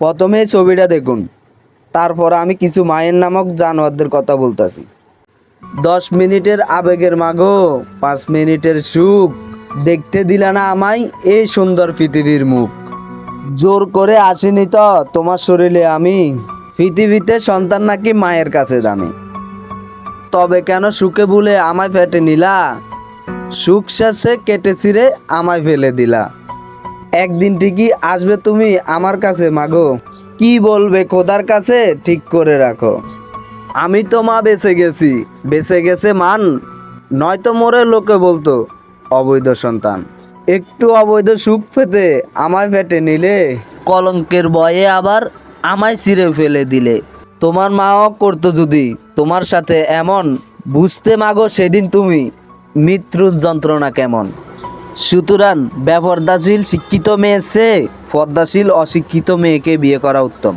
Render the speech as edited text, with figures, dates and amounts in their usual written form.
প্রথমে এই ছবিটা দেখুন, তারপর আমি কিছু মায়ের নামক জানোয়ারদের কথা বলতাছি। 10 মিনিটের আবেগের মাগো, 5 মিনিটের সুখ, দেখতে দিলা না আমায় এই সুন্দর পৃথিবীর মুখ। জোর করে আসিনি তো তোমার শরীরে আমি, পৃথিবীতে সন্তান নাকি মায়ের কাছে দামি। তবে কেন সুখে ভুলে আমায় ফেটে নিলা, সুখ শেষে কেটে ছিঁড়ে আমায় ফেলে দিলা। একদিন ঠিকই আসবে তুমি আমার কাছে মাগো, কি বলবে খোদার কাছে ঠিক করে রাখো। আমি তো মা বেঁচে গেছি, বেঁচে গেছে মান, নয়তো মোরে লোকে বলতো অবৈধ সন্তান। একটু অবৈধ সুখ পেতে আমায় ফেটে নিলে, কলঙ্কের ভয়ে আবার আমায় ছিঁড়ে ফেলে দিলে। তোমার মাও করতো যদি তোমার সাথে এমন, বুঝতে মাগো সেদিন তুমি মৃত্যুর যন্ত্রণা কেমন। সুতরাং বেপর্দাশীল শিক্ষিত মেয়ের চেয়ে পর্দাশীল অশিক্ষিত মেয়েকে বিয়ে করা উত্তম।